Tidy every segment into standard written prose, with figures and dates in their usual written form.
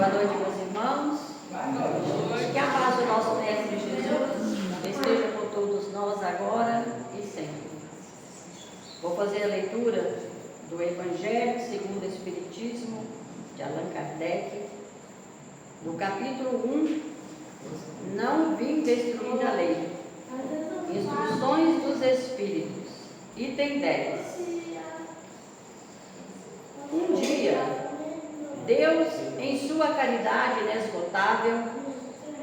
Boa noite, meus irmãos. Boa noite. Que a paz do nosso Mestre Jesus esteja com todos nós agora e sempre. Vou fazer a leitura do Evangelho segundo o Espiritismo de Allan Kardec, do capítulo 1, Não vim destruir a lei. Instruções dos Espíritos, item 10. Um dia, Deus, em sua caridade inesgotável,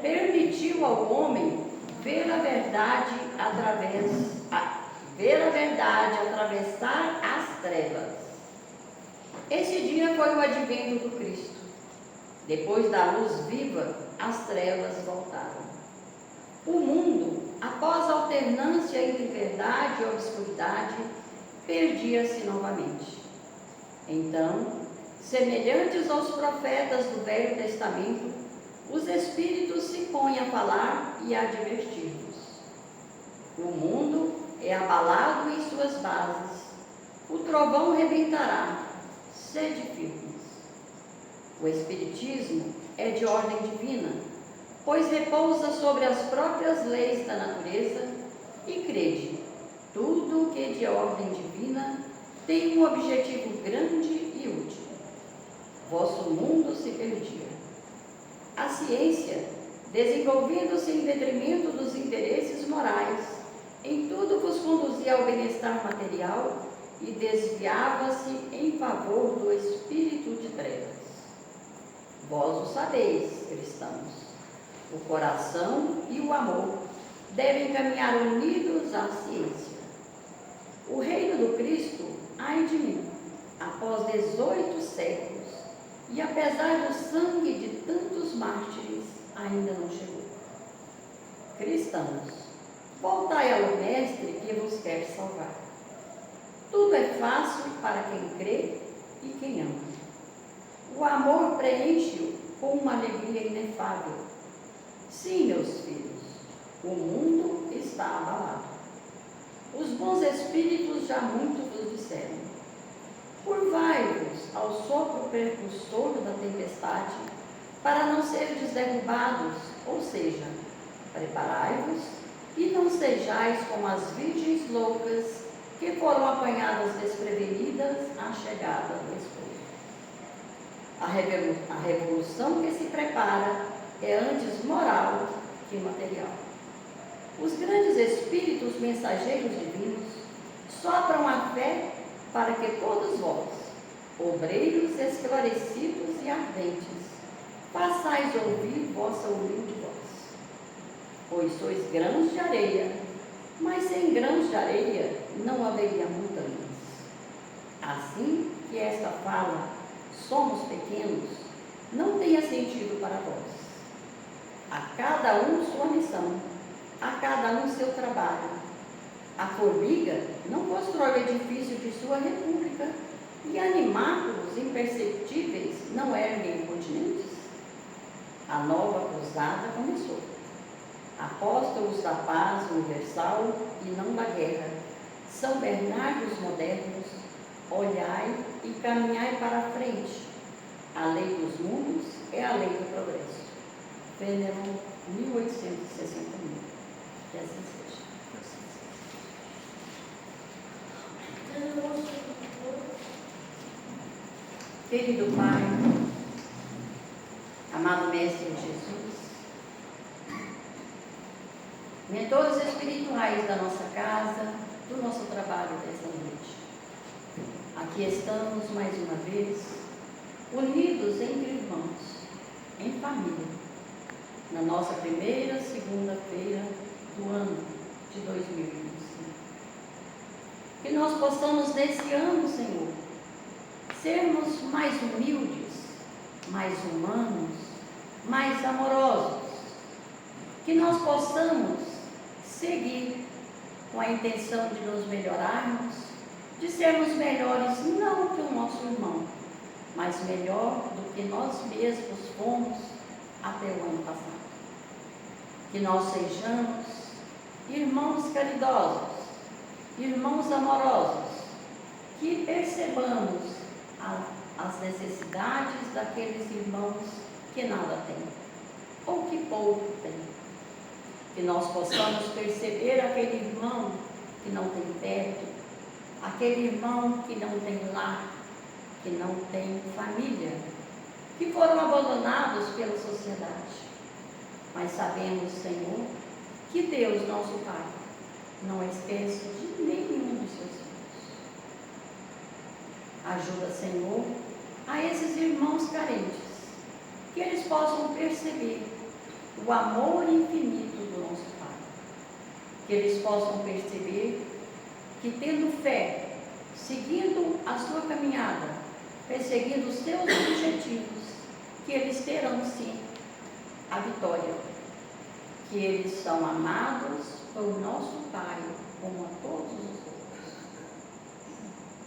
permitiu ao homem ver a verdade atravessar as trevas. Esse dia foi o advento do Cristo. Depois da luz viva, as trevas voltaram. O mundo, após a alternância entre verdade e obscuridade, perdia-se novamente. Então, semelhantes aos profetas do Velho Testamento, os Espíritos se põem a falar e a advertir-nos. O mundo é abalado em suas bases, o trovão rebentará, sede firmes. O Espiritismo é de ordem divina, pois repousa sobre as próprias leis da natureza e crede, tudo que é de ordem divina tem um objetivo grande e útil. Vosso mundo se perdia. A ciência, desenvolvendo-se em detrimento dos interesses morais, em tudo vos conduzia ao bem-estar material e desviava-se em favor do espírito de trevas. Vós o sabeis, cristãos. O coração e o amor devem caminhar unidos à ciência. O reino do Cristo, ai de mim, após 18 séculos, e apesar do sangue de tantos mártires, ainda não chegou. Cristãos, voltai ao Mestre que vos quer salvar. Tudo é fácil para quem crê e quem ama. O amor preenche-o com uma alegria inefável. Sim, meus filhos, o mundo está abalado. Os bons espíritos já muito vos disseram: curvai-vos ao sopro percussor da tempestade, para não serdes derrubados, ou seja, preparai-vos e não sejais como as virgens loucas que foram apanhadas desprevenidas à chegada do esposo. A revolução que se prepara é antes moral que material. Os grandes espíritos mensageiros divinos sopram a fé para que todos vós, obreiros esclarecidos e ardentes, façais ouvir vossa humilde voz. Pois sois grãos de areia, mas sem grãos de areia não haveria montanhas. Assim que esta fala, somos pequenos, não tenha sentido para vós. A cada um sua missão, a cada um seu trabalho. A formiga não constrói o edifício de sua república e animáculos imperceptíveis não erguem continentes. A nova cruzada começou. Apóstolos da paz universal e não da guerra, São Bernardos modernos, olhai e caminhai para a frente. A lei dos mundos é a lei do progresso. Fênelon, 1861. Que assim seja. Querido Pai, amado Mestre Jesus, mentores espirituais da nossa casa, do nosso trabalho desta noite, aqui estamos mais uma vez, unidos entre irmãos, em família, na nossa primeira segunda-feira do ano de 2025. Que nós possamos nesse ano, Senhor, sermos mais humildes, mais humanos, mais amorosos. Que nós possamos seguir com a intenção de nos melhorarmos, de sermos melhores não que o nosso irmão, mas melhor do que nós mesmos fomos até o ano passado. Que nós sejamos irmãos caridosos, irmãos amorosos, que percebamos as necessidades daqueles irmãos que nada tem, ou que pouco tem. Que nós possamos perceber aquele irmão que não tem teto, aquele irmão que não tem lar, que não tem família, que foram abandonados pela sociedade. Mas sabemos, Senhor, que Deus, nosso Pai, não esquece de nenhum dos seus filhos. Ajuda, Senhor, a esses irmãos carentes, que eles possam perceber o amor infinito do nosso Pai. Que eles possam perceber que, tendo fé, seguindo a sua caminhada, perseguindo os seus objetivos, que eles terão sim a vitória. Que eles são amados por nosso Pai, como a todos os outros.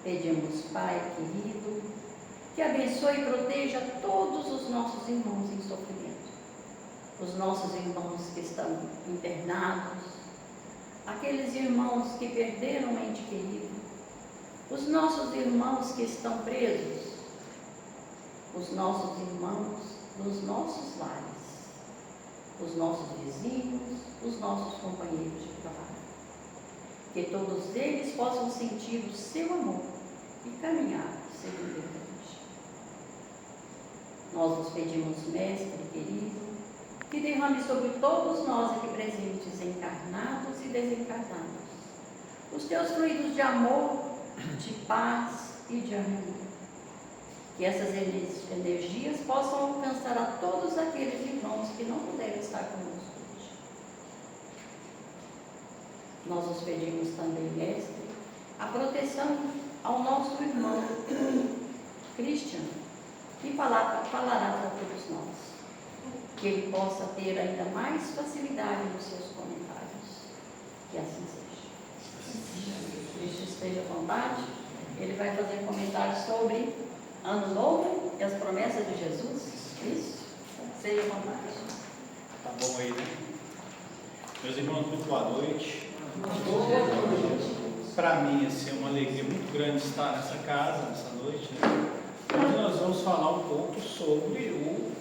Pedimos, Pai querido, que abençoe e proteja todos os nossos irmãos em sofrimento. Os nossos irmãos que estão internados, aqueles irmãos que perderam um ente querido, os nossos irmãos que estão presos, os nossos irmãos dos nossos lares, os nossos vizinhos, os nossos companheiros de trabalho. Que todos eles possam sentir o seu amor e caminhar segundo ele. Nós vos pedimos, Mestre querido, que derrame sobre todos nós aqui presentes, encarnados e desencarnados, os teus fluidos de amor, de paz e de harmonia. Que essas energias possam alcançar a todos aqueles irmãos que não puderam estar conosco hoje. Nós os pedimos também, Mestre, a proteção ao nosso irmão Christian, que falará para todos nós. Que ele possa ter ainda mais facilidade nos seus comentários. Que assim seja. Cristo esteja à vontade. Ele vai fazer comentários sobre Ano Novo e as promessas de Jesus. Isso. Seja à vontade. Tá bom aí, né? Meus irmãos, muito boa noite. Para mim, assim, é uma alegria muito grande estar nessa casa, nessa noite, né? Hoje nós vamos falar um pouco sobre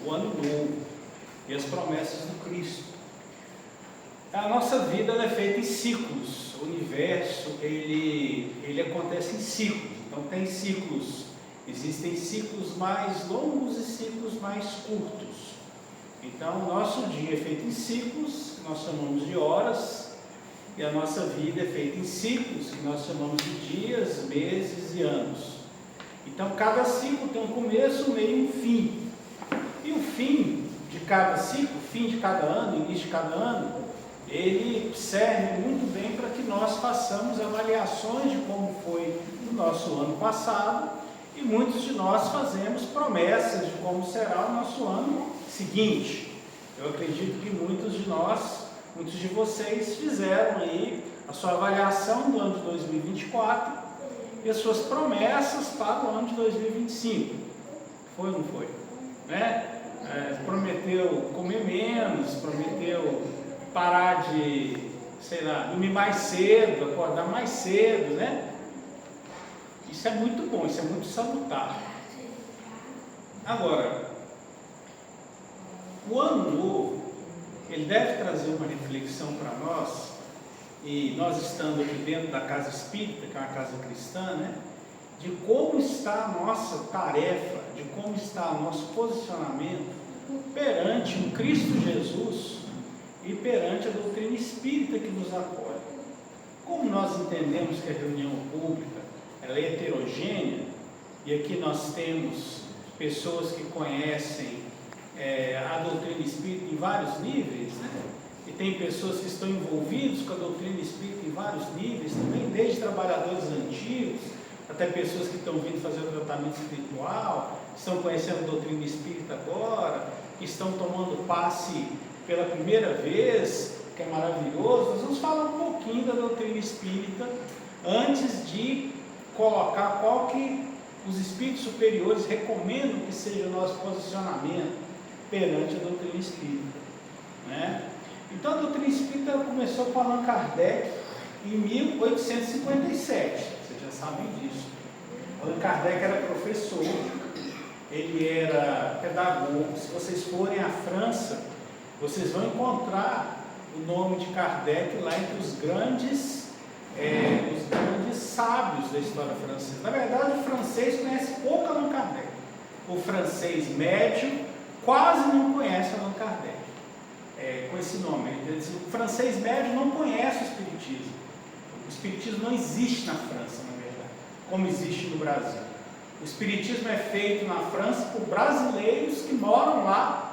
o Ano Novo e as promessas do Cristo. A nossa vida ela é feita em ciclos. O universo, ele acontece em ciclos. Então tem ciclos, existem ciclos mais longos e ciclos mais curtos. Então o nosso dia é feito em ciclos, que nós chamamos de horas, e a nossa vida é feita em ciclos, que nós chamamos de dias, meses e anos. Então cada ciclo tem um começo, um meio e um fim. E o fim de cada ciclo, fim de cada ano, início de cada ano, ele serve muito bem para que nós façamos avaliações de como foi o nosso ano passado, e muitos de nós fazemos promessas de como será o nosso ano seguinte. Eu acredito que muitos de vocês fizeram aí a sua avaliação do ano de 2024 e as suas promessas para o ano de 2025. Foi ou não foi? Né? Prometeu comer menos, prometeu parar de, dormir mais cedo, acordar mais cedo, né? Isso é muito bom, isso é muito salutar. Agora, o Ano Novo, ele deve trazer uma reflexão para nós, e nós estando aqui dentro da casa espírita, que é uma casa cristã, né? De como está a nossa tarefa, de como está o nosso posicionamento perante o Cristo Jesus e perante a doutrina espírita que nos acolhe. Como nós entendemos que a reunião pública ela é heterogênea, e aqui nós temos pessoas que conhecem a doutrina espírita em vários níveis, né? E tem pessoas que estão envolvidas com a doutrina espírita em vários níveis também, desde trabalhadores antigos até pessoas que estão vindo fazer o tratamento espiritual, estão conhecendo a doutrina espírita agora, que estão tomando passe pela primeira vez, que é maravilhoso. Nós vamos falar um pouquinho da doutrina espírita antes de colocar qual que os espíritos superiores recomendam que seja o nosso posicionamento perante a doutrina espírita, né? Então a doutrina espírita começou com Allan Kardec em 1857, vocês já sabem disso. Allan Kardec era professor ele era pedagogo. Se vocês forem à França, vocês vão encontrar o nome de Kardec lá entre os grandes sábios da história francesa. Na verdade, o francês conhece pouco Allan Kardec. O francês médio quase não conhece Allan Kardec, com esse nome. O francês médio não conhece o Espiritismo. O Espiritismo não existe na França, na verdade, como existe no Brasil. O Espiritismo é feito na França por brasileiros que moram lá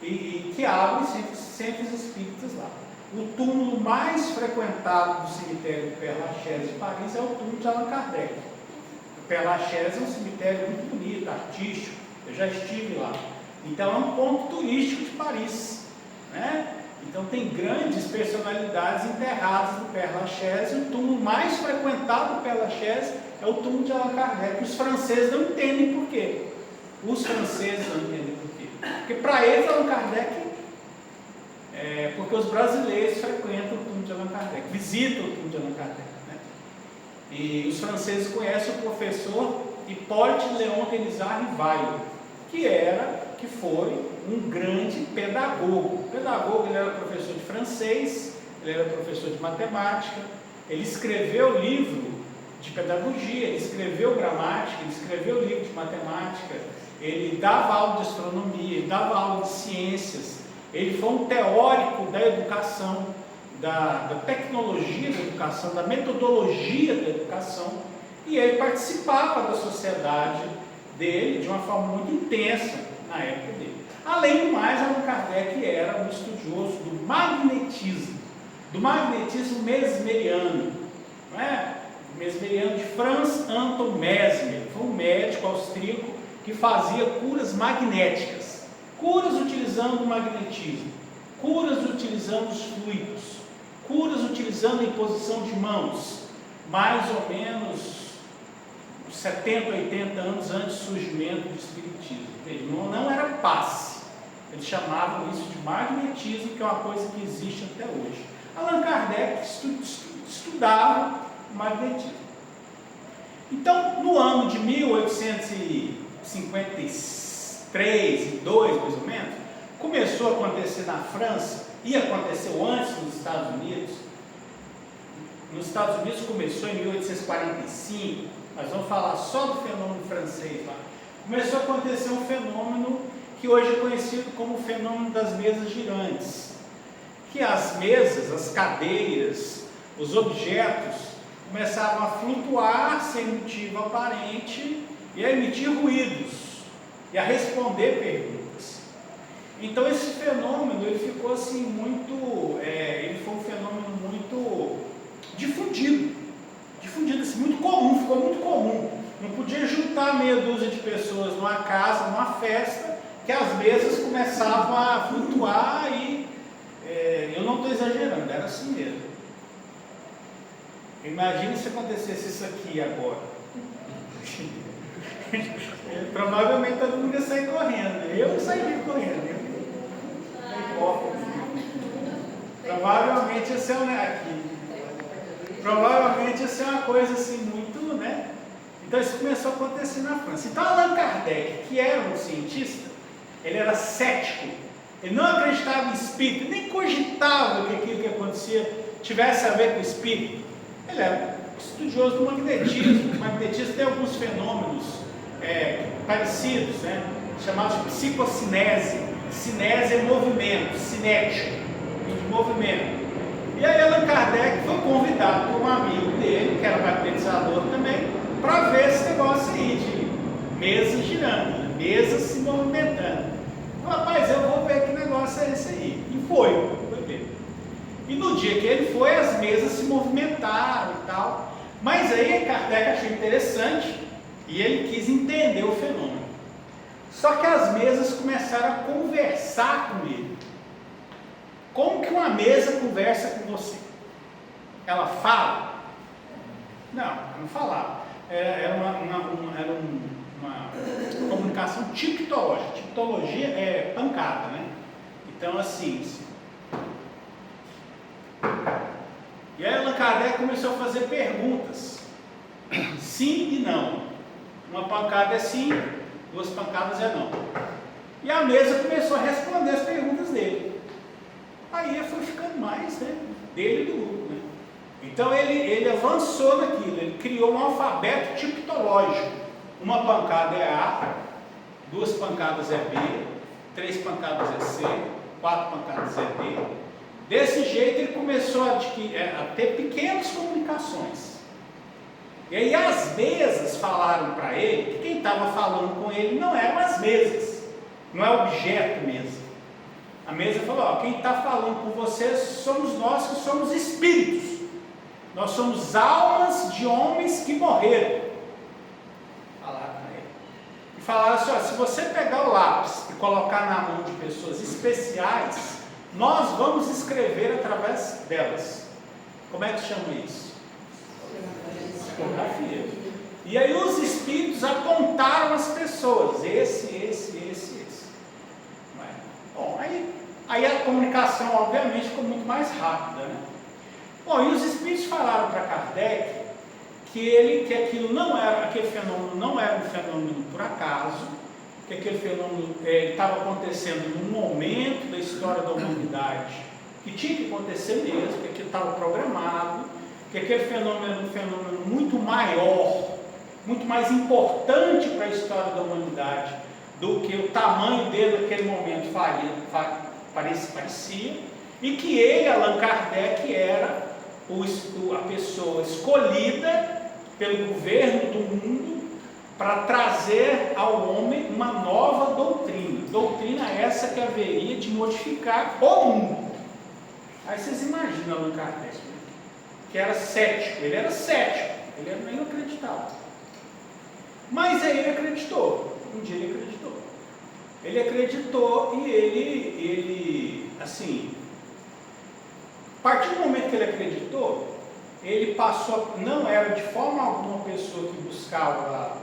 e que abrem centros espíritas lá. O túmulo mais frequentado do cemitério do Père Lachaise de Paris é o túmulo de Allan Kardec. O Père Lachaise é um cemitério muito bonito, artístico, eu já estive lá. Então é um ponto turístico de Paris, né? Então tem grandes personalidades enterradas no Père Lachaise. O túmulo mais frequentado do Père Lachaise é o túmulo de Allan Kardec. Os franceses não entendem por quê. Os franceses não entendem por quê. Porque para eles Allan Kardec porque os brasileiros frequentam o túmulo de Allan Kardec, visitam o túmulo de Allan Kardec, né? E os franceses conhecem o professor Hippolyte Léon Denisard Rivail, que foi um grande pedagogo. Ele era professor de francês, ele era professor de matemática, ele escreveu livro de pedagogia, ele escreveu gramática, ele escreveu livro de matemática, ele dava aula de astronomia, ele dava aula de ciências. Ele foi um teórico da educação, da tecnologia da educação, da metodologia da educação, e ele participava da sociedade dele de uma forma muito intensa na época dele. Além do mais, Allan Kardec era um estudioso do magnetismo mesmeriano, não é? Mesmeriano de Franz Anton Mesmer. Foi um médico austríaco que fazia curas magnéticas. Curas utilizando o magnetismo, curas utilizando os fluidos, curas utilizando a imposição de mãos, mais ou menos 70, 80 anos antes do surgimento do Espiritismo. Não era passe, eles chamavam isso de magnetismo, que é uma coisa que existe até hoje. Allan Kardec estudava o magnetismo. Então, no ano de 1853, 3 e 2, mais ou menos, começou a acontecer na França, e aconteceu antes nos Estados Unidos. Nos Estados Unidos começou em 1845, nós vamos falar só do fenômeno francês lá. Começou a acontecer um fenômeno que hoje é conhecido como o fenômeno das mesas girantes, que as mesas, as cadeiras, os objetos começavam a flutuar sem motivo aparente e a emitir ruídos e a responder perguntas. Então esse fenômeno ele ficou assim ele foi um fenômeno muito difundido assim, muito comum, ficou muito comum. Não podia juntar meia dúzia de pessoas numa casa, numa festa, que as mesas começavam a flutuar e eu não estou exagerando, era assim mesmo. Imagine se acontecesse isso aqui agora. Provavelmente todo mundo ia sair correndo. Eu sairia correndo. Provavelmente ia ser provavelmente ia ser uma coisa assim muito, né? Então isso começou a acontecer na França. Então Allan Kardec, que era um cientista, ele era cético, ele não acreditava em espírito, nem cogitava que aquilo que acontecia tivesse a ver com espírito. Ele era estudioso do magnetismo. O magnetismo tem alguns fenômenos parecidos, né? Chamados de psicocinese. Cinese é movimento, cinético, de movimento. E aí Allan Kardec foi convidado por um amigo dele, que era magnetizador também, para ver esse negócio aí de mesas girando, mesas se movimentando. Rapaz, eu vou ver que negócio é esse aí. E foi ver. E no dia que ele foi, as mesas se movimentaram e tal. Mas aí Kardec achou interessante e ele quis entender o fenômeno. Só que as mesas começaram a conversar com ele. Como que uma mesa conversa com você? Ela fala? Não, ela não falava. Era uma comunicação tiptológica. Tiptologia é pancada, né? Então assim. E aí Allan Kardec começou a fazer perguntas. Sim e não. Uma pancada é sim, 2 pancadas é não. E a mesa começou a responder as perguntas dele. Aí ele foi ficando mais, né, dele do grupo, né? Então ele avançou naquilo, ele criou um alfabeto tipológico. Uma pancada é A, 2 pancadas é B, 3 pancadas é C, 4 pancadas é D. Desse jeito ele começou a ter pequenas comunicações. E aí as mesas falaram para ele que quem estava falando com ele não eram as mesas, não é objeto mesa. A mesa falou, ó, quem está falando com vocês somos nós que somos espíritos. Nós somos almas de homens que morreram. Falaram para ele. E falaram assim, ó, se você pegar o lápis e colocar na mão de pessoas especiais, nós vamos escrever através delas. Como é que chama isso? Psicografia. E aí os espíritos apontaram as pessoas, esse. Bom, aí a comunicação obviamente ficou muito mais rápida, né? Bom, e os espíritos falaram para Kardec que aquele fenômeno não era um fenômeno por acaso, que aquele fenômeno estava acontecendo num momento da história da humanidade que tinha que acontecer mesmo, que aquilo estava programado, que aquele fenômeno era um fenômeno muito maior, muito mais importante para a história da humanidade do que o tamanho dele naquele momento parecia, e que ele, Allan Kardec, era a pessoa escolhida pelo governo do mundo para trazer ao homem uma nova doutrina. Doutrina essa que haveria de modificar o mundo. Aí vocês imaginam Allan Kardec, que era cético, ele era meio acreditado. Mas aí ele acreditou, um dia ele acreditou. Ele acreditou e ele assim, a partir do momento que ele acreditou, ele passou, não era de forma alguma uma pessoa que buscava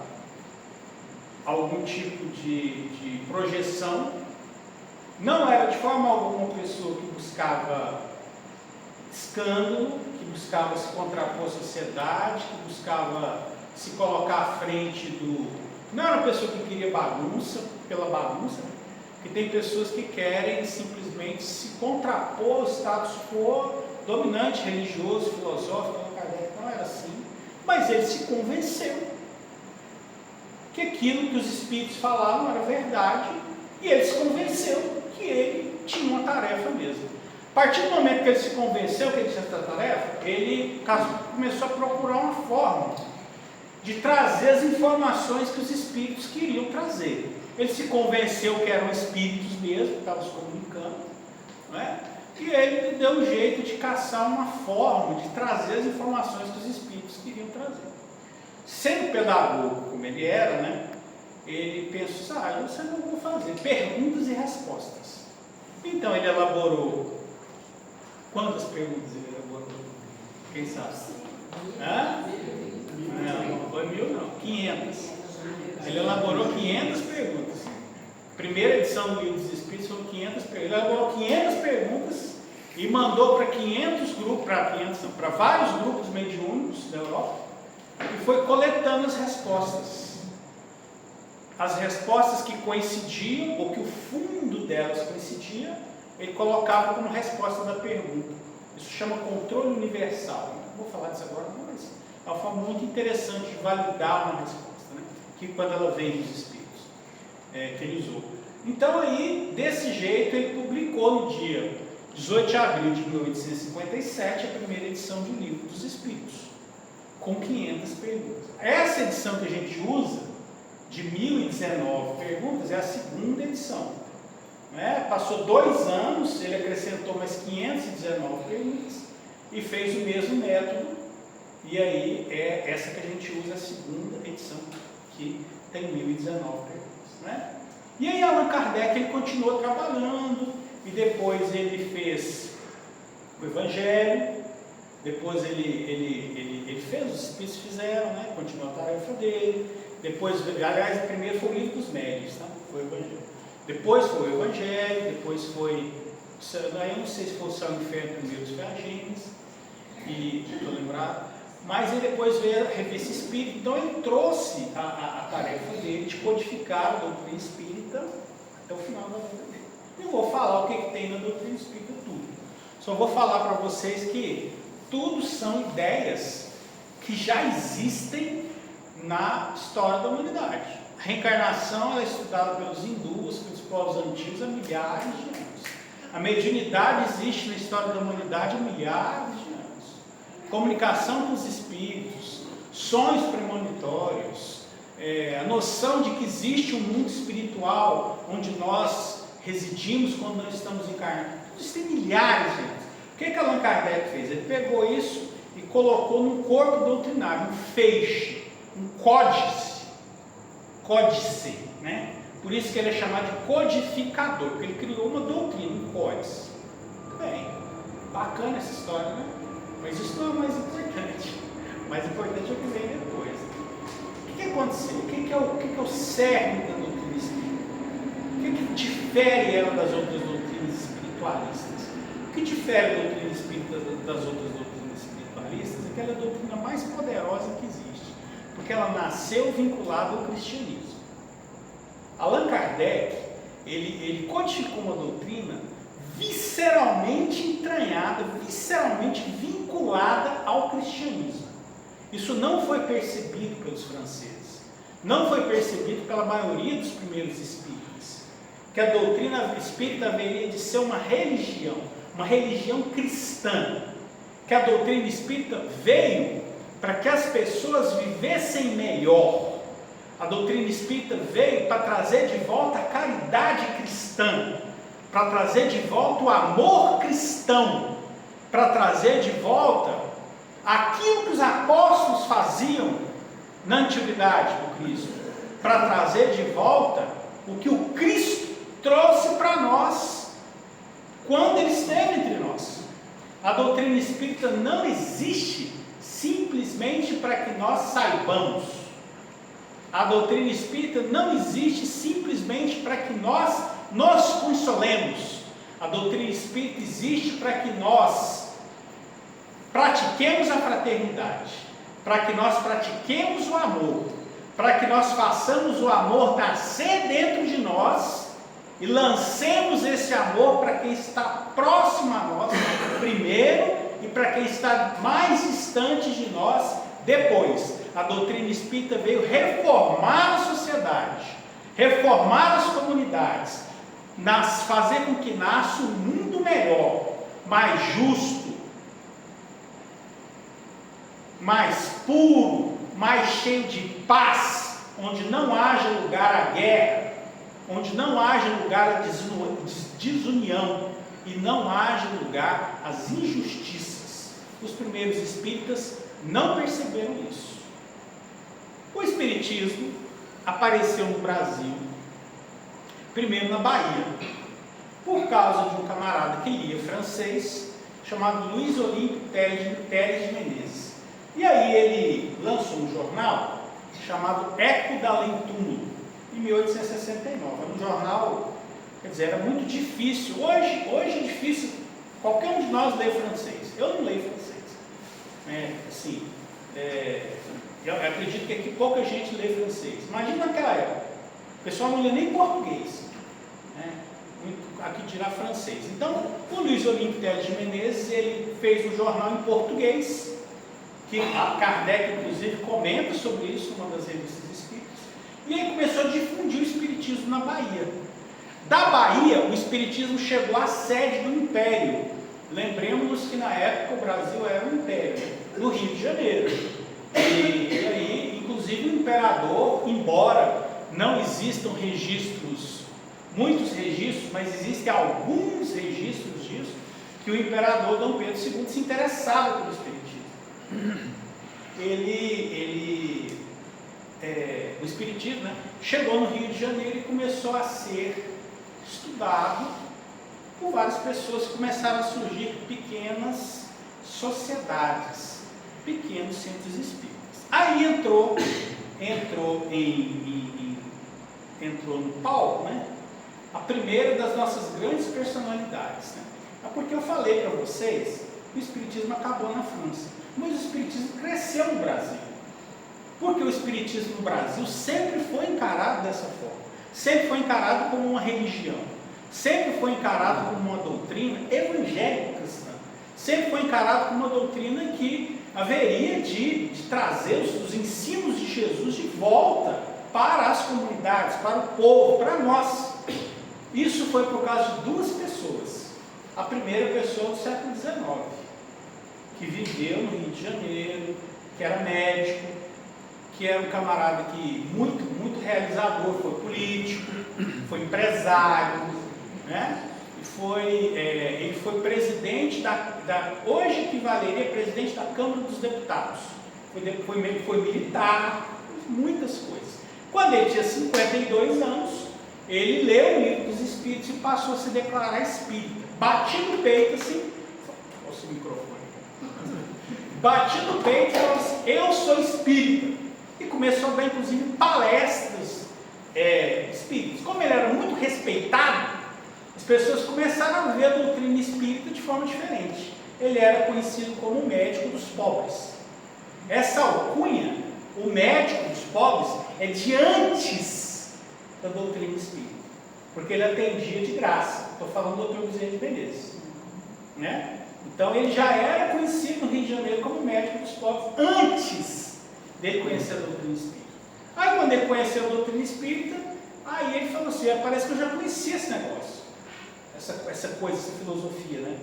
algum tipo de projeção, não era de forma alguma uma pessoa que buscava escândalo, que buscava se contrapor à sociedade, que buscava se colocar à frente do... Não era uma pessoa que queria bagunça, pela bagunça, que tem pessoas que querem simplesmente se contrapor ao status quo dominante, religioso, filosófico. Não era assim, mas ele se convenceu que aquilo que os espíritos falavam era verdade, e ele se convenceu que ele tinha uma tarefa mesmo. A partir do momento que ele se convenceu que ele tinha essa tarefa, ele começou a procurar uma forma de trazer as informações que os espíritos queriam trazer. Ele se convenceu que eram espíritos mesmo, que estavam se comunicando, não é? E ele deu um jeito de caçar uma forma de trazer as informações que os espíritos queriam trazer. Sendo pedagogo como ele era, né, ele pensou, eu sei o que eu vou fazer, perguntas e respostas. Então ele elaborou, quantas perguntas ele elaborou? Quem sabe? Não foi 1000 não, 500. Ele elaborou 500 perguntas. Primeira edição do Livro dos Espíritos foram 500 perguntas. Ele elaborou 500 perguntas e mandou para 500 grupos, para vários grupos mediúnicos da Europa, e foi coletando as respostas. As respostas que coincidiam, ou que o fundo delas coincidia, ele colocava como resposta da pergunta. Isso chama controle universal. Não vou falar disso agora, mas é uma forma muito interessante de validar uma resposta, né? Que quando ela vem dos espíritos, que ele usou. Então aí, desse jeito, ele publicou no dia 18 de abril de 1857 a primeira edição do Livro dos Espíritos, com 500 perguntas. Essa edição que a gente usa, de 1019 perguntas, é a segunda edição. Né? Passou 2 anos, ele acrescentou mais 519 perguntas e fez o mesmo método, e aí é essa que a gente usa, a segunda edição, que tem 1019 perguntas. Né? E aí Allan Kardec ele continuou trabalhando, e depois ele fez o Evangelho, depois ele fez, os espíritos fizeram, né? Continuou a tarefa dele, depois, aliás, primeiro foi o Livro dos Médiuns, tá? Foi o Evangelho. Depois foi o Evangelho, depois foi, eu não sei se foi o Céu e o Inferno primeiro, os Viagens, e estou lembrado, mas ele depois veio a rever esse espírito. Então ele trouxe a tarefa dele de codificar a doutrina espírita até o final da vida dele. Não vou falar o que tem na doutrina espírita tudo, só vou falar para vocês que tudo são ideias que já existem na história da humanidade. A reencarnação é estudada pelos hindus, pelos povos antigos há milhares de anos. A mediunidade existe na história da humanidade há milhares de anos. Comunicação com os espíritos, sonhos premonitórios, a noção de que existe um mundo espiritual onde nós residimos quando não estamos encarnados. Isso tem milhares de anos. O que Allan Kardec fez? Ele pegou isso e colocou num corpo doutrinário, um feixe, um códice, né? Por isso que ele é chamado de codificador, porque ele criou uma doutrina, um códice. Bem, bacana essa história, né? Mas isso não é o mais importante. O mais importante é o que vem depois. O que aconteceu? O que é o cerne da doutrina espírita? O que difere ela das outras doutrinas espiritualistas? O que difere a doutrina espírita das outras doutrinas espiritualistas é que ela é a doutrina mais poderosa que existe, porque ela nasceu vinculada ao cristianismo. Allan Kardec, ele codificou uma doutrina visceralmente entranhada, visceralmente vinculada ao cristianismo. Isso não foi percebido pelos franceses, não foi percebido pela maioria dos primeiros espíritas, que a doutrina espírita haveria de ser uma religião cristã, que a doutrina espírita veio para que as pessoas vivessem melhor. A doutrina espírita veio para trazer de volta a caridade cristã, para trazer de volta o amor cristão, para trazer de volta aquilo que os apóstolos faziam na antiguidade do Cristo, para trazer de volta o que o Cristo trouxe para nós quando ele esteve entre nós. A doutrina espírita não existe simplesmente para que nós saibamos. A doutrina espírita não existe simplesmente para que nós nos consolemos. A doutrina espírita existe para que nós pratiquemos a fraternidade, para que nós pratiquemos o amor, para que nós façamos o amor nascer dentro de nós e lancemos esse amor para quem está próximo a nós primeiro e para quem está mais distante de nós depois. A doutrina espírita veio reformar a sociedade, reformar as comunidades, fazer com que nasça um mundo melhor, mais justo, mais puro, mais cheio de paz, onde não haja lugar à guerra, onde não haja lugar à desunião e não haja lugar às injustiças. Os primeiros espíritas não perceberam isso. O espiritismo apareceu no Brasil, primeiro na Bahia, por causa de um camarada que lia francês, chamado Luiz Olímpio Teles de Menezes. E aí ele lançou um jornal chamado Eco d'Além-Túmulo, em 1869. Era um jornal, quer dizer, era muito difícil. Hoje é difícil qualquer um de nós ler francês. Eu não leio francês. Eu acredito que aqui pouca gente lê francês. Imagina naquela época, o pessoal não lê nem português, né? Aqui dirá francês. Então, o Luiz Olímpio Teles de Menezes, ele fez um jornal em português, que a Kardec, inclusive, comenta sobre isso numa das revistas espíritas, e aí começou a difundir o espiritismo na Bahia. Da Bahia, o espiritismo chegou à sede do Império. Lembremos-nos que na época o Brasil era um império, no Rio de Janeiro. E aí, inclusive, o imperador, embora não existam registros, muitos registros, mas existem alguns registros disso, que o imperador Dom Pedro II se interessava pelo espiritismo. O espiritismo, né, chegou no Rio de Janeiro e começou a ser estudado por várias pessoas. Começaram a surgir pequenas sociedades, pequenos centros espíritas. Aí entrou no palco, né, a primeira das nossas grandes personalidades, né? É porque eu falei para vocês o espiritismo acabou na França. Mas o espiritismo cresceu no Brasil. Porque o espiritismo no Brasil sempre foi encarado dessa forma. Sempre foi encarado como uma religião. Sempre foi encarado como uma doutrina evangélico-cristã. Sempre foi encarado como uma doutrina que haveria de trazer os ensinos de Jesus de volta para as comunidades, para o povo, para nós. Isso foi por causa de duas pessoas. A primeira pessoa do século XIX, que viveu no Rio de Janeiro, que era médico, que era um camarada que muito realizador, foi político, foi empresário, né? Ele foi presidente hoje equivaleria a presidente da Câmara dos Deputados, foi militar, muitas coisas. Quando ele tinha 52 anos, ele leu o Livro dos Espíritos e passou a se declarar espírita. Bati no peito assim, olha o microfone, bati no peito e falou assim: eu sou espírita. E começou a dar inclusive palestras espíritas. Como ele era muito respeitado, as pessoas começaram a ver a doutrina espírita de forma diferente. Ele era conhecido como o médico dos pobres. Essa alcunha, o médico dos pobres, é de antes da doutrina espírita, porque ele atendia de graça. Estou falando do Dr. Bezerra de Menezes, né? Então ele já era conhecido no Rio de Janeiro como médico dos pobres antes dele conhecer a doutrina espírita. Aí quando ele conheceu a doutrina espírita, aí ele falou assim: parece que eu já conhecia esse negócio, essa coisa, essa filosofia, né?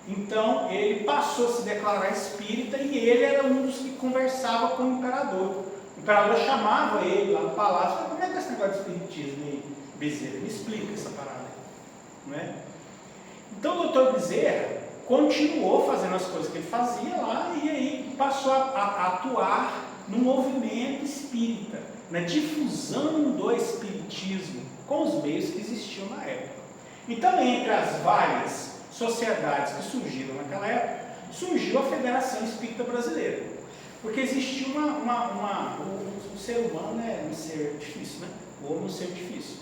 Então ele passou a se declarar espírita e ele era um dos que conversava com o imperador. O imperador chamava ele lá no palácio e falava: como é que é esse negócio de espiritismo aí, Bezerra? Me explica essa parada aí, não é? Então o doutor Bezerra continuou fazendo as coisas que ele fazia lá e aí passou a atuar no movimento espírita, na difusão do espiritismo com os meios que existiam na época. Então, entre as várias sociedades que surgiram naquela época, surgiu a Federação Espírita Brasileira. Porque existia o ser humano é um ser difícil, né? O homem é um ser difícil.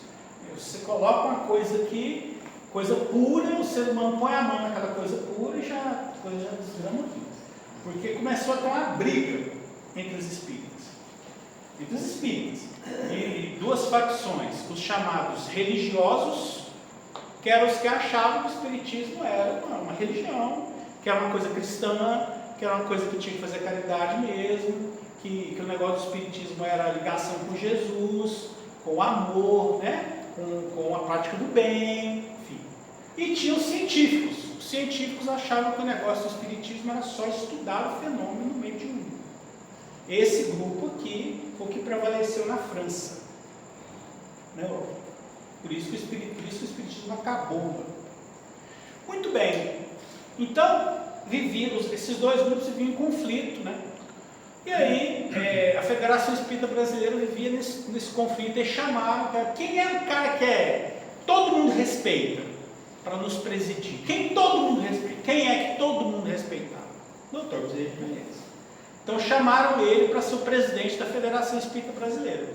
Você coloca uma coisa aqui, coisa pura, o ser humano põe a mão naquela coisa pura e a coisa já desgrama aqui. Porque começou a ter uma briga entre os espíritas. Entre os espíritas. E duas facções, os chamados religiosos, que eram os que achavam que o espiritismo era uma religião, que era uma coisa cristã, que era uma coisa que tinha que fazer caridade mesmo, que o negócio do espiritismo era a ligação com Jesus, com o amor, né? com a prática do bem, enfim. E tinha os científicos. Os científicos achavam que o negócio do espiritismo era só estudar o fenômeno no meio de um. Esse grupo aqui foi o que prevaleceu na França, na Europa. Por isso que o espiritismo acabou. Muito bem. Então, esses dois grupos viviam em conflito, né? E aí, a Federação Espírita Brasileira vivia nesse conflito e chamaram, quem é o cara que todo mundo respeita para nos presidir? Quem todo mundo respeita? Quem é que todo mundo respeitava? Dr. Bezerra de Menezes. Então chamaram ele para ser o presidente da Federação Espírita Brasileira.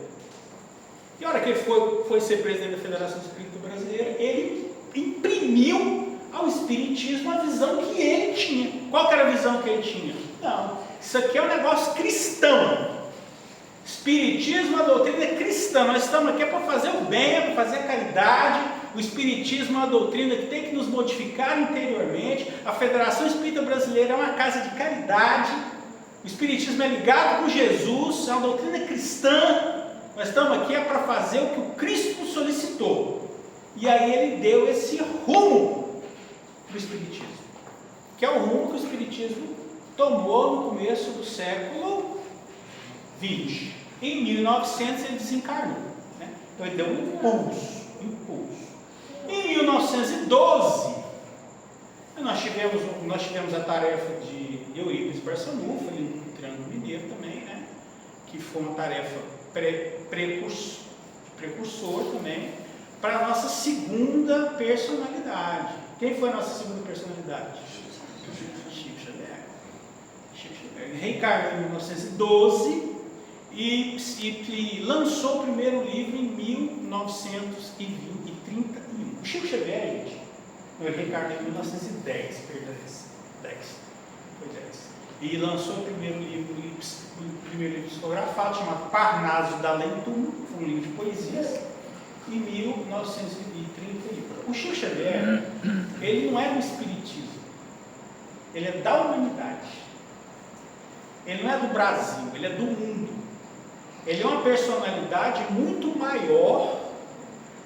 E a hora que ele foi ser presidente da Federação Espírita Brasileira, ele imprimiu ao espiritismo a visão que ele tinha. Qual que era a visão que ele tinha? Não, isso aqui é um negócio cristão. Espiritismo, a doutrina é cristã. Nós estamos aqui para fazer o bem, é para fazer a caridade. O espiritismo é uma doutrina que tem que nos modificar interiormente. A Federação Espírita Brasileira é uma casa de caridade. O espiritismo é ligado com Jesus, é uma doutrina cristã. Nós estamos aqui para fazer o que o Cristo solicitou. E aí ele deu esse rumo para o espiritismo, que é o rumo que o espiritismo tomou no começo do século XX. Em 1900 ele desencarnou, né? Então ele deu um impulso. Em 1912 nós tivemos a tarefa de Eurípides Barçanufo, ali no Triângulo Mineiro também, né? Que foi uma tarefa precursor também para a nossa segunda personalidade. Quem foi a nossa segunda personalidade? Chico Xavier. Ele reencarnou em 1912 e lançou o primeiro livro em 1931. O Chico Xavier, gente, ele reencarnou em 1910, perdão. Foi 10. E lançou o primeiro livro psicografado, chamado Parnaso da Leitura, foi um livro de poesias, em 1931. O Chico Xavier, ele não é do espiritismo, ele é da humanidade. Ele não é do Brasil, ele é do mundo. Ele é uma personalidade muito maior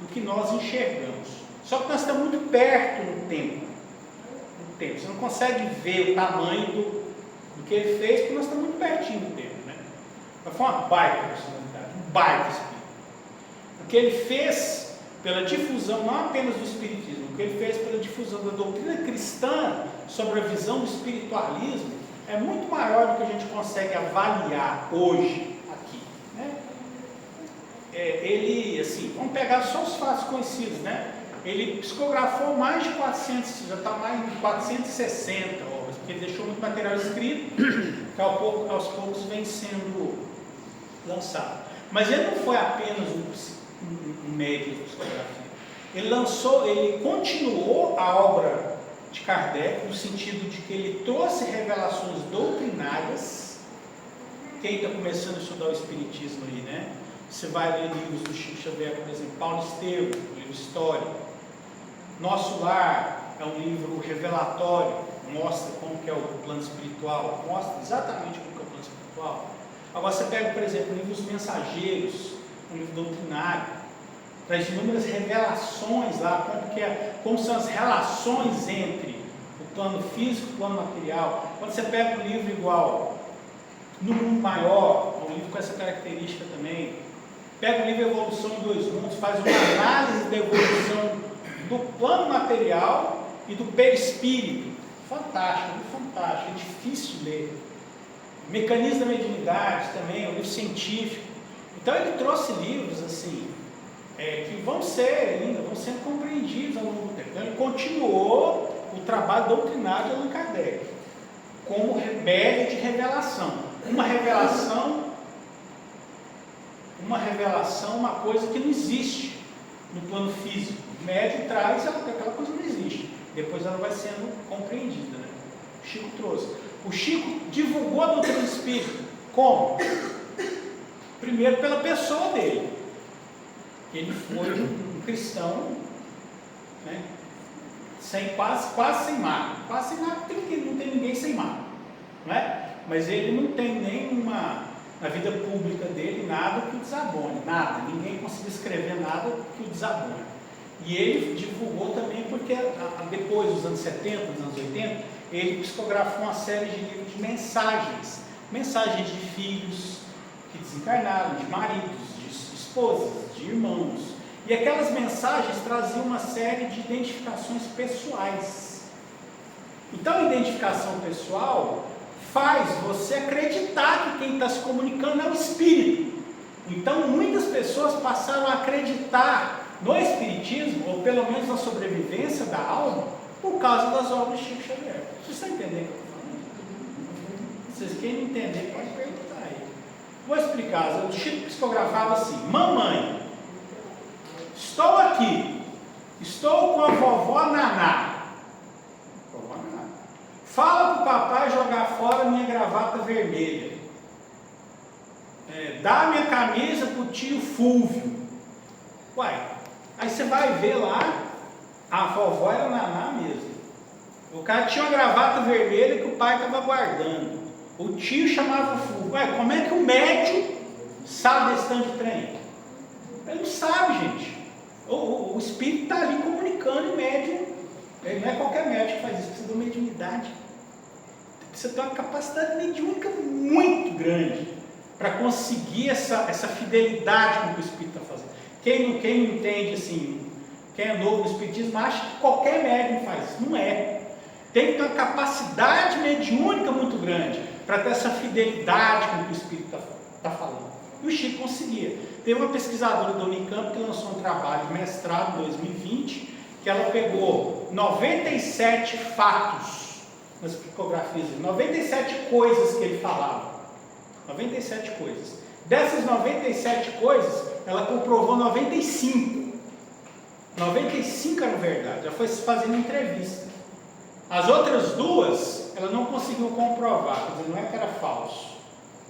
do que nós enxergamos. Só que nós estamos muito perto no tempo. Você não consegue ver o tamanho do que ele fez, porque nós estamos muito pertinho do tempo, né? Mas foi uma baita personalidade, um baita espírito. O que ele fez pela difusão, não apenas do espiritismo, o que ele fez pela difusão da doutrina cristã sobre a visão do espiritualismo é muito maior do que a gente consegue avaliar hoje aqui, né? Ele, assim, vamos pegar só os fatos conhecidos, né? Ele psicografou mais de 400, já está mais de 460 obras, porque ele deixou muito material escrito, que aos poucos vem sendo lançado. Mas ele não foi apenas um médico de psicografia. Ele continuou a obra de Kardec, no sentido de que ele trouxe revelações doutrinárias. Quem está começando a estudar o Espiritismo aí, né? Você vai ler livros do Chico Xavier, por exemplo, Paulo Estevam, um livro histórico. Nosso Lar é um livro revelatório, mostra como que é o plano espiritual, mostra exatamente como que é o plano espiritual. Agora você pega, por exemplo, o livro Os Mensageiros, um livro doutrinário, traz inúmeras revelações lá, como são as relações entre o plano físico e o plano material. Quando você pega um livro igual No Mundo Maior, um livro com essa característica também, pega o livro Evolução em Dois Mundos, faz uma análise da evolução do plano material e do perispírito. Fantástico, fantástico, é difícil ler. Mecanismo da Mediunidade também, um livro científico. Então ele trouxe livros assim, que vão sendo compreendidos ao longo do tempo. Então ele continuou o trabalho doutrinário de Allan Kardec, como médio de revelação. Uma revelação, uma coisa que não existe no plano físico. O médium traz aquela coisa que não existe. Depois ela vai sendo compreendida, né? O Chico trouxe. O Chico divulgou a doutrina espírita. Como? Primeiro pela pessoa dele. Ele foi um cristão, né? Quase sem mágoa. Quase sem mágoa, porque não tem ninguém sem mágoa, não é? Mas ele não tem nenhuma, na vida pública dele, nada que o desabone, nada. Ninguém conseguiu escrever nada que o desabone. E ele divulgou também porque depois dos anos 70, dos anos 80, ele psicografou uma série de livros de mensagens. Mensagens de filhos que desencarnaram, de maridos, de esposas, de irmãos. E aquelas mensagens traziam uma série de identificações pessoais. Então a identificação pessoal faz você acreditar que quem está se comunicando é o espírito. Então muitas pessoas passaram a acreditar no espiritismo, ou pelo menos na sobrevivência da alma, por causa das obras de Chico Xavier. Vocês estão entendendo o que eu estou falando? Vocês querem entender, pode perguntar aí. Vou explicar. O Chico psicografava assim: mamãe, estou aqui, estou com a vovó Naná. Vovó Naná. Fala para o papai jogar fora minha gravata vermelha. Dá minha camisa para o tio Fúvio. Uai, aí você vai ver lá, a vovó era Naná mesmo. O cara tinha uma gravata vermelha que o pai estava guardando. O tio chamava Fúvio. Ué, como é que o médium sabe desse tanto de trem? Ele não sabe, gente. O espírito está ali comunicando, e o médium, ele não é qualquer médium que faz isso, precisa de uma mediunidade. Precisa ter uma capacidade mediúnica muito grande para conseguir essa fidelidade com o que o espírito está fazendo. Quem não entende assim, quem é novo no espiritismo, acha que qualquer médium faz isso. Não é. Tem que ter uma capacidade mediúnica muito grande para ter essa fidelidade com o que o espírito está falando. E o Chico conseguia. Teve uma pesquisadora da Unicamp que lançou um trabalho de mestrado em 2020, que ela pegou 97 fatos nas psicografias, 97 coisas que ele falava. 97 coisas. Dessas 97 coisas, ela comprovou 95. 95 eram verdade. Ela foi fazendo entrevista. As outras duas, ela não conseguiu comprovar, quer dizer, não é que era falso,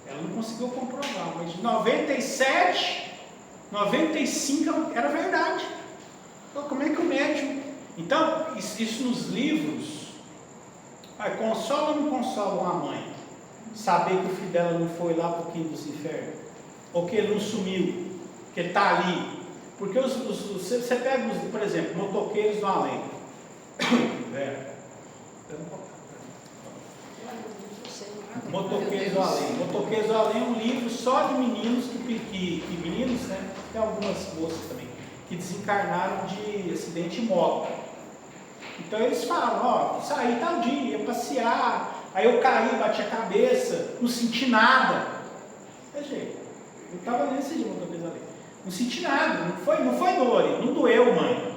ela não conseguiu comprovar, mas de 97, 95 era verdade. Então, como é que o médium... Então, isso nos livros, consola ou não consola uma mãe? Saber que o filho dela não foi lá para o quinto dos infernos, ou que ele não sumiu, que ele está ali. Porque você pega, por exemplo, Motoqueiros do Além. Motoqueiros do Além. Motoqueiros do Além é um livro só de meninos, meninos, né? Tem algumas moças também, que desencarnaram de acidente de moto. Então eles falam, saí tal dia, ia passear, aí eu caí, bati a cabeça, não senti nada. Eu estava nesse dia, Motoqueiros do Além. Não senti nada, não foi dor, não doeu, mãe.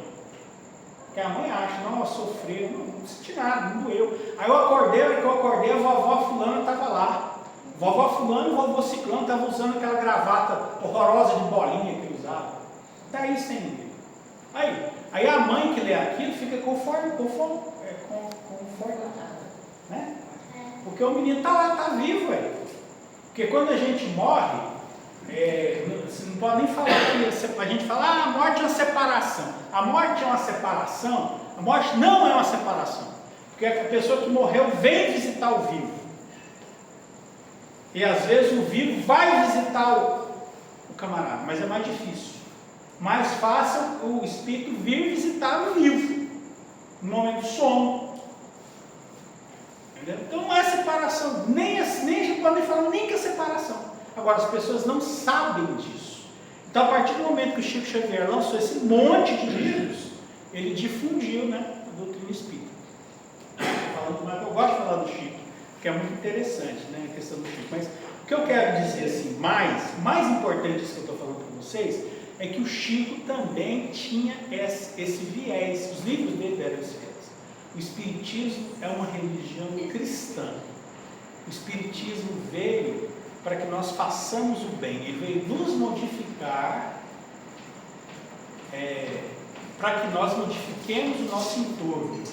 Porque a mãe acha, sofreu, não senti nada, não doeu. Aí a hora que eu acordei, a vovó fulana estava lá. Vovó fulana e vovô ciclano estavam usando aquela gravata horrorosa de bolinha que usava. Daí sem ninguém. Aí a mãe que lê aquilo fica confortável, né? Porque o menino está lá, está vivo, velho. Porque quando a gente morre, você não pode nem falar que a gente fala, a morte é uma separação. A morte é uma separação? A morte não é uma separação. Porque a pessoa que morreu vem visitar o vivo. E às vezes o vivo vai visitar o camarada, mas é mais difícil. Mais fácil o espírito vir visitar o vivo, no momento do sono. Entendeu? Então não é separação, nem a gente pode falar nem que é separação. Agora, as pessoas não sabem disso. Então, a partir do momento que o Chico Xavier lançou esse monte de livros, ele difundiu, né, a doutrina espírita. Eu gosto de falar do Chico, porque é muito interessante, né, a questão do Chico. Mas o que eu quero dizer assim, mais importante disso que eu estou falando para vocês, é que o Chico também tinha esse viés. Os livros dele eram esse viés. O Espiritismo é uma religião cristã. O Espiritismo veio para que nós façamos o bem, ele veio nos modificar, para que nós modifiquemos o nosso entorno.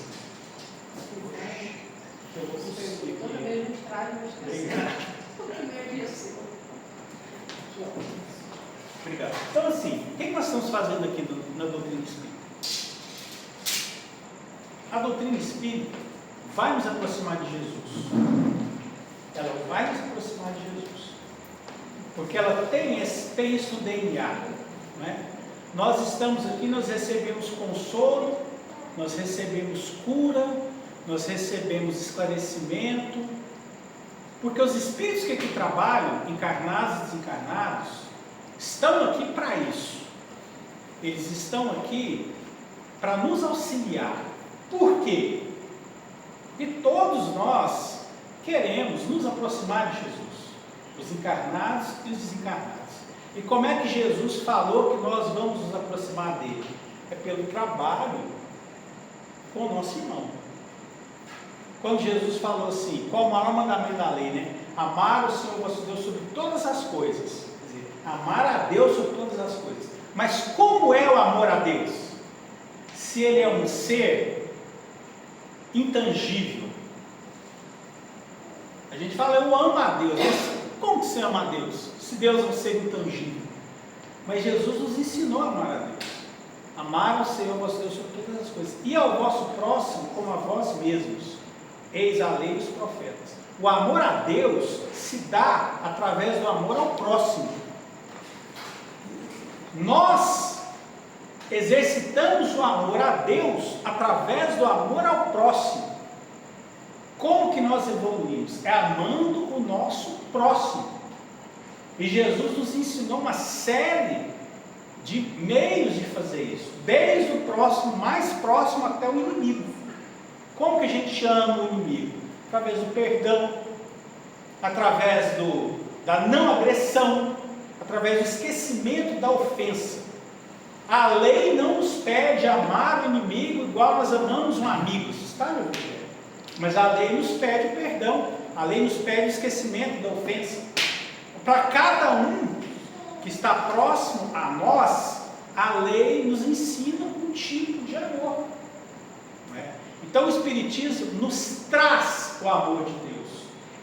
Obrigado. Então, assim, o que nós estamos fazendo aqui na doutrina espírita? A doutrina espírita vai nos aproximar de Jesus. Ela vai nos aproximar de Jesus, porque ela tem isso no DNA, não é? Nós estamos aqui, nós recebemos consolo, nós recebemos cura, nós recebemos esclarecimento, porque os espíritos que aqui trabalham, encarnados e desencarnados, estão aqui para isso. Eles estão aqui para nos auxiliar. Por quê? Porque todos nós queremos nos aproximar de Jesus, os encarnados e os desencarnados. E como é que Jesus falou que nós vamos nos aproximar dele? É pelo trabalho com o nosso irmão. Quando Jesus falou assim, qual o maior mandamento da lei, né? Amar o Senhor vosso Deus sobre todas as coisas. Quer dizer, amar a Deus sobre todas as coisas. Mas como é o amor a Deus? Se ele é um ser intangível. A gente fala, eu amo a Deus. Mas como que você ama a Deus? Se Deus é um ser intangível. Mas Jesus nos ensinou a amar a Deus. Amar o Senhor vosso Deus sobre todas as coisas. E ao vosso próximo como a vós mesmos. Eis a lei e os profetas. O amor a Deus se dá através do amor ao próximo. Nós exercitamos o amor a Deus através do amor ao próximo. Como que nós evoluímos? É amando o nosso próximo. E Jesus nos ensinou uma série de meios de fazer isso, desde o próximo, mais próximo até o inimigo. Como que a gente ama o inimigo? Através do perdão, através da não agressão, através do esquecimento da ofensa. A lei não nos pede amar o inimigo igual nós amamos um amigo, isso está no Evangelho. Mas a lei nos pede o perdão, a lei nos pede o esquecimento da ofensa. Para cada um que está próximo a nós, a lei nos ensina um tipo de amor. Não é? Então o Espiritismo nos traz o amor de Deus.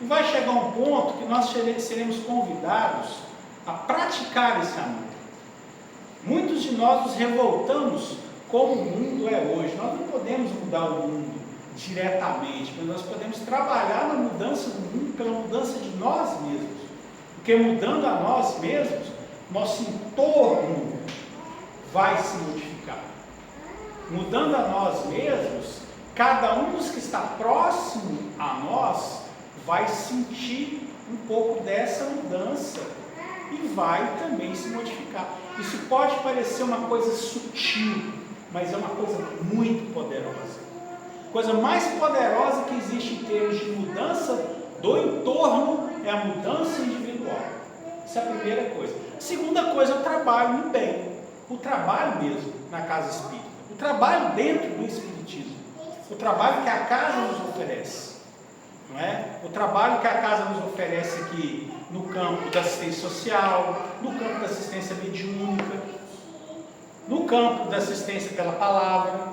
E vai chegar um ponto que nós seremos convidados a praticar esse amor. Muitos de nós nos revoltamos como o mundo é hoje. Nós não podemos mudar o mundo diretamente, mas nós podemos trabalhar na mudança do mundo pela mudança de nós mesmos. Porque mudando a nós mesmos, nosso entorno vai se modificar. Mudando a nós mesmos, cada um dos que está próximo a nós vai sentir um pouco dessa mudança e vai também se modificar. Isso pode parecer uma coisa sutil, mas é uma coisa muito poderosa. A coisa mais poderosa que existe em termos de mudança do entorno é a mudança individual. Essa é a primeira coisa. A segunda coisa é o trabalho no bem. O trabalho mesmo na casa espírita. O trabalho dentro do espiritismo. O trabalho que a casa nos oferece. Não é? O trabalho que a casa nos oferece aqui no campo da assistência social, no campo da assistência mediúnica, no campo da assistência pela palavra.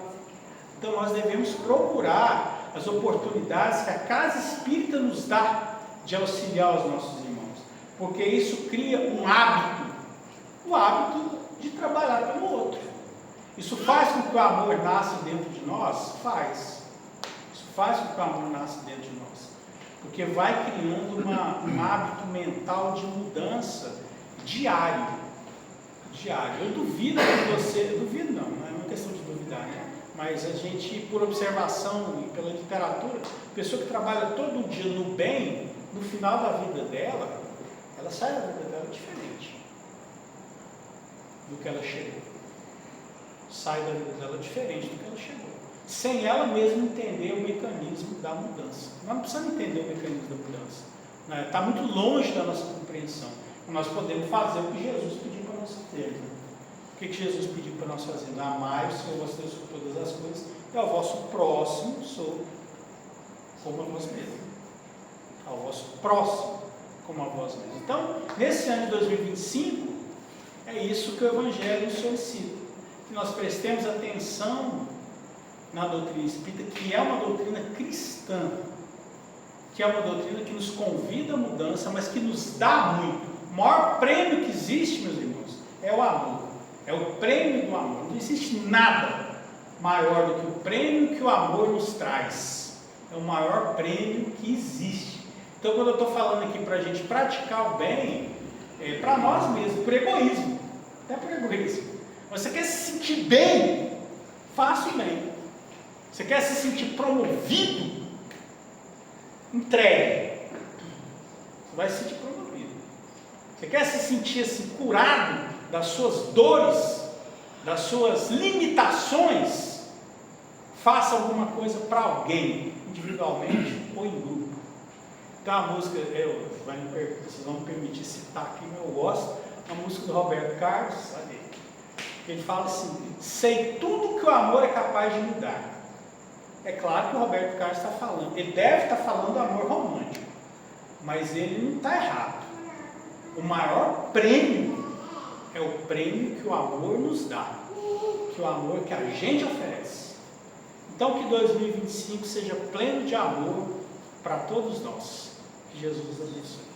Então nós devemos procurar as oportunidades que a casa espírita nos dá de auxiliar os nossos irmãos, porque isso cria um hábito, o hábito de trabalhar pelo outro. Isso faz com que o amor nasça dentro de nós? Faz. Isso faz com que o amor nasça dentro de nós, porque vai criando um hábito mental de mudança diário. Eu duvido que você, duvido não é uma questão de duvidar, né? Mas a gente, por observação e pela literatura, a pessoa que trabalha todo dia no bem, no final da vida dela, ela sai da vida dela diferente do que ela chegou. Sai da vida dela diferente do que ela chegou. Sem ela mesma entender o mecanismo da mudança. Nós não precisamos entender o mecanismo da mudança. Né? Está muito longe da nossa compreensão. Nós podemos fazer o que Jesus pediu para nós fazermos. O que Jesus pediu para nós fazermos? Amai o Senhor vosso Deus por todas as coisas e ao vosso próximo como a vós mesmos. Ao vosso próximo como a vós mesmos. Então, nesse ano de 2025, é isso que o Evangelho nos solicita. Que nós prestemos atenção na doutrina espírita, que é uma doutrina cristã, que é uma doutrina que nos convida à mudança, mas que nos dá muito. O maior prêmio que existe, meus irmãos, é o amor. É o prêmio do amor. Não existe nada maior do que o prêmio que o amor nos traz. É o maior prêmio que existe. Então, quando eu estou falando aqui para a gente praticar o bem, é para nós mesmos, por egoísmo. Até por egoísmo. Você quer se sentir bem? Faça o bem. Você quer se sentir promovido? Entregue. Você vai se sentir promovido. Você quer se sentir assim, curado das suas dores, das suas limitações? Faça alguma coisa para alguém, individualmente ou em grupo. Então a música, vocês vão me permitir citar aqui, mas eu gosto, a música do Roberto Carlos, sabe? Ele fala assim: sei tudo que o amor é capaz de me dar. É claro que o Roberto Carlos está falando, ele deve estar falando do amor romântico, mas ele não está errado. O maior prêmio é o prêmio que o amor nos dá, que o amor que a gente oferece. Então que 2025 seja pleno de amor para todos nós. Que Jesus nos abençoe.